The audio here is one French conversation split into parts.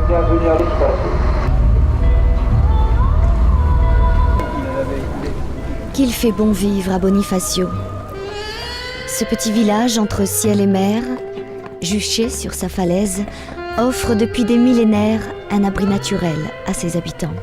Bienvenue à Bonifacio. Qu'il fait bon vivre à Bonifacio. Ce petit village entre ciel et mer, juché sur sa falaise, offre depuis des millénaires un abri naturel à ses habitants.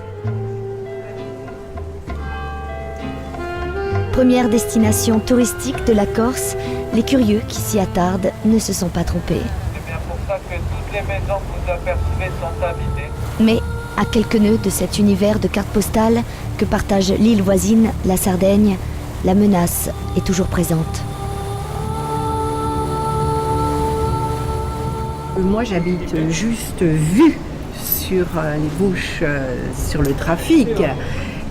Première destination touristique de la Corse, les curieux qui s'y attardent ne se sont pas trompés. C'est bien pour ça que toutes les maisons que vous apercevez sont habitées. Mais à quelques nœuds de cet univers de cartes postales que partage l'île voisine, la Sardaigne, la menace est toujours présente. Moi, j'habite juste vue sur les bouches, sur le trafic.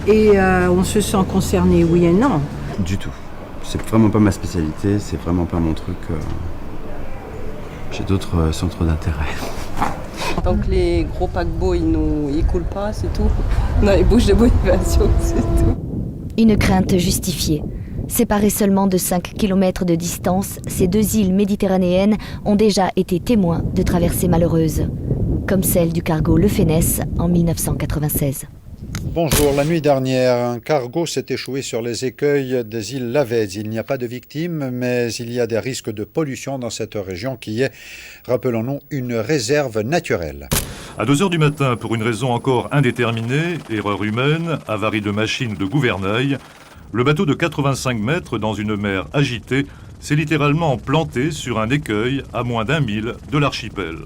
Et on se sent concerné, oui et non. Du tout. C'est vraiment pas ma spécialité, c'est vraiment pas mon truc. J'ai d'autres centres d'intérêt. Tant que les gros paquebots, ils coulent pas, c'est tout. Dans les bouches de Bonifacio, c'est tout. Une crainte justifiée. Séparées seulement de 5 km de distance, ces deux îles méditerranéennes ont déjà été témoins de traversées malheureuses, comme celle du cargo Le Fénès en 1996. Bonjour, la nuit dernière, un cargo s'est échoué sur les écueils des îles Lavez. Il n'y a pas de victimes, mais il y a des risques de pollution dans cette région qui est, rappelons-nous, une réserve naturelle. À 2h du matin, pour une raison encore indéterminée, erreur humaine, avarie de machine ou de gouvernail, le bateau de 85 mètres dans une mer agitée s'est littéralement planté sur un écueil à moins d'1 mille de l'archipel.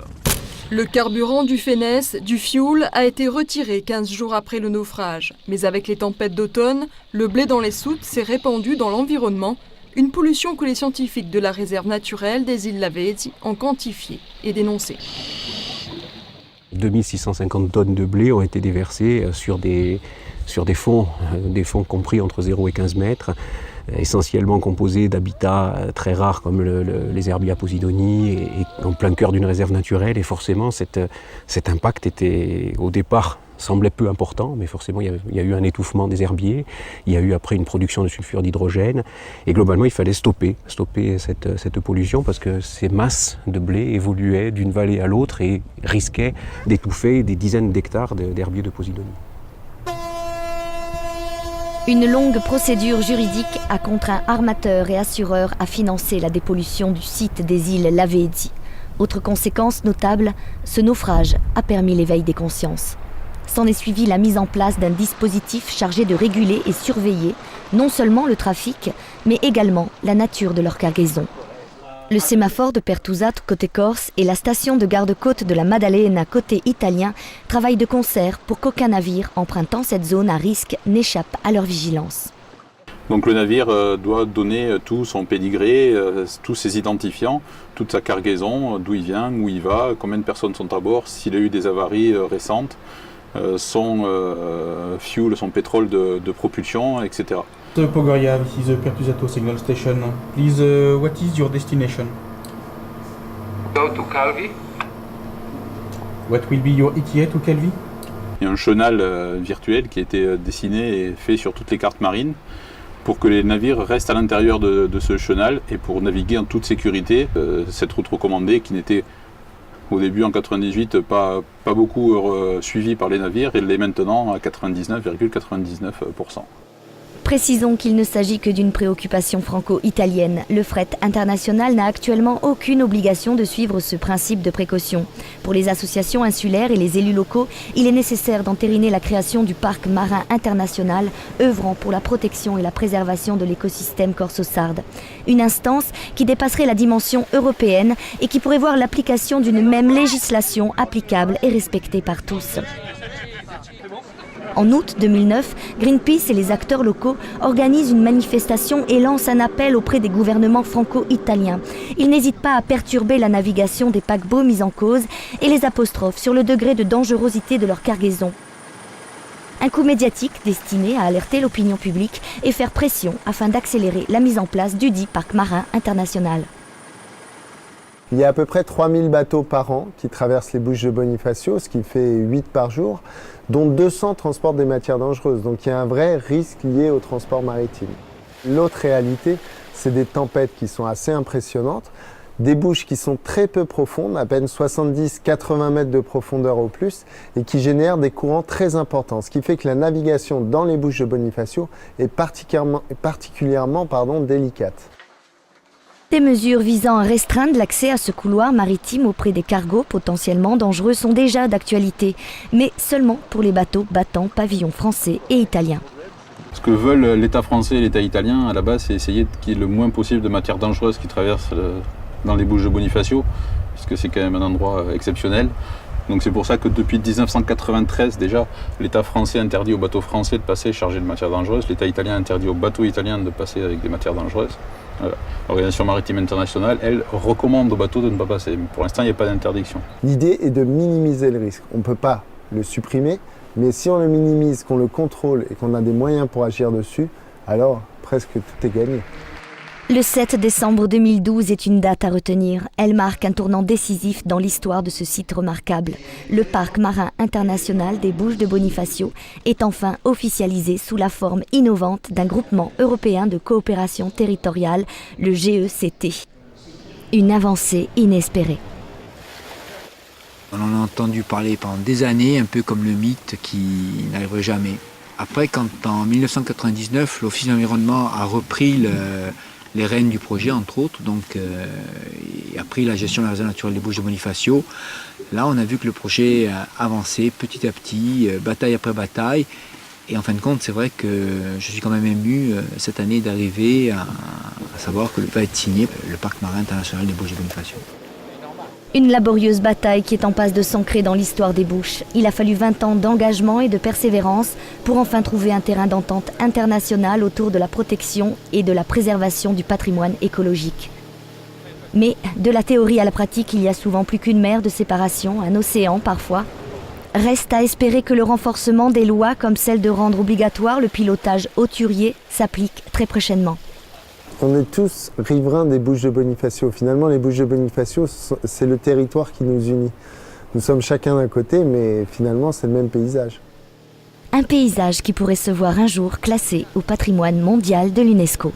Le carburant du Fénès, du fioul, a été retiré 15 jours après le naufrage. Mais avec les tempêtes d'automne, le blé dans les soutes s'est répandu dans l'environnement, une pollution que les scientifiques de la réserve naturelle des îles Lavezzi ont quantifiée et dénoncée. 2650 tonnes de blé ont été déversées sur des fonds compris entre 0 et 15 mètres, essentiellement composés d'habitats très rares comme les herbiers à Posidonie et en plein cœur d'une réserve naturelle. Et forcément, cet impact était, au départ, semblait peu important, mais forcément, il y a eu un étouffement des herbiers, il y a eu après une production de sulfure d'hydrogène, et globalement, il fallait stopper cette pollution parce que ces masses de blé évoluaient d'une vallée à l'autre et risquaient d'étouffer des dizaines d'hectares d'herbiers de Posidonie. Une longue procédure juridique a contraint armateurs et assureurs à financer la dépollution du site des îles Lavezzi. Autre conséquence notable, ce naufrage a permis l'éveil des consciences. S'en est suivi la mise en place d'un dispositif chargé de réguler et surveiller non seulement le trafic, mais également la nature de leur cargaison. Le sémaphore de Pertusato côté corse et la station de garde-côte de la Maddalena côté italien travaillent de concert pour qu'aucun navire empruntant cette zone à risque n'échappe à leur vigilance. Donc le navire doit donner tout son pédigré, tous ses identifiants, toute sa cargaison, d'où il vient, où il va, combien de personnes sont à bord, s'il a eu des avaries récentes, son fuel, son pétrole de propulsion, etc. Pogoria, this is Pertusato signal station. Please, what is your destination? Go to Calvi. What will be your ETA to Calvi? Il y a un chenal virtuel qui a été dessiné et fait sur toutes les cartes marines pour que les navires restent à l'intérieur de ce chenal et pour naviguer en toute sécurité. Cette route recommandée qui n'était au début en 98 pas beaucoup suivie par les navires, elle l'est maintenant à 99,99%. Précisons qu'il ne s'agit que d'une préoccupation franco-italienne. Le fret international n'a actuellement aucune obligation de suivre ce principe de précaution. Pour les associations insulaires et les élus locaux, il est nécessaire d'entériner la création du parc marin international, œuvrant pour la protection et la préservation de l'écosystème corso-sarde. Une instance qui dépasserait la dimension européenne et qui pourrait voir l'application d'une même législation applicable et respectée par tous. En août 2009, Greenpeace et les acteurs locaux organisent une manifestation et lancent un appel auprès des gouvernements franco-italiens. Ils n'hésitent pas à perturber la navigation des paquebots mis en cause et les apostrophent sur le degré de dangerosité de leur cargaison. Un coup médiatique destiné à alerter l'opinion publique et faire pression afin d'accélérer la mise en place du dit parc marin international. Il y a à peu près 3000 bateaux par an qui traversent les Bouches de Bonifacio, ce qui fait 8 par jour, dont 200 transportent des matières dangereuses. Donc il y a un vrai risque lié au transport maritime. L'autre réalité, c'est des tempêtes qui sont assez impressionnantes, des bouches qui sont très peu profondes, à peine 70-80 mètres de profondeur au plus, et qui génèrent des courants très importants, ce qui fait que la navigation dans les bouches de Bonifacio est particulièrement délicate. Des mesures visant à restreindre l'accès à ce couloir maritime auprès des cargos potentiellement dangereux sont déjà d'actualité, mais seulement pour les bateaux battant pavillon français et italien. Ce que veulent l'État français et l'État italien, à la base, c'est essayer qu'il y ait le moins possible de matières dangereuses qui traversent dans les bouches de Bonifacio, puisque c'est quand même un endroit exceptionnel. Donc c'est pour ça que depuis 1993 déjà, l'État français interdit aux bateaux français de passer chargés de matières dangereuses, l'État italien interdit aux bateaux italiens de passer avec des matières dangereuses. L'Organisation maritime internationale, elle, recommande aux bateaux de ne pas passer. Mais pour l'instant, il n'y a pas d'interdiction. L'idée est de minimiser le risque. On ne peut pas le supprimer, mais si on le minimise, qu'on le contrôle et qu'on a des moyens pour agir dessus, alors presque tout est gagné. Le 7 décembre 2012 est une date à retenir. Elle marque un tournant décisif dans l'histoire de ce site remarquable. Le parc marin international des Bouches de Bonifacio est enfin officialisé sous la forme innovante d'un groupement européen de coopération territoriale, le GECT. Une avancée inespérée. On en a entendu parler pendant des années, un peu comme le mythe qui n'arriverait jamais. Après, quand en 1999, l'Office de l'environnement a repris les rênes du projet, entre autres, donc a pris la gestion de la réserve naturelle des Bouches de Bonifacio. Là, on a vu que le projet a avancé petit à petit, bataille après bataille. Et en fin de compte, c'est vrai que je suis quand même ému cette année d'arriver à savoir que va être signé le parc marin international des Bouches de Bonifacio. Une laborieuse bataille qui est en passe de s'ancrer dans l'histoire des Bouches. Il a fallu 20 ans d'engagement et de persévérance pour enfin trouver un terrain d'entente international autour de la protection et de la préservation du patrimoine écologique. Mais de la théorie à la pratique, il y a souvent plus qu'une mer de séparation, un océan parfois. Reste à espérer que le renforcement des lois, comme celle de rendre obligatoire le pilotage hauturier, s'applique très prochainement. On est tous riverains des Bouches de Bonifacio. Finalement, les Bouches de Bonifacio, c'est le territoire qui nous unit. Nous sommes chacun d'un côté, mais finalement, c'est le même paysage. Un paysage qui pourrait se voir un jour classé au patrimoine mondial de l'UNESCO.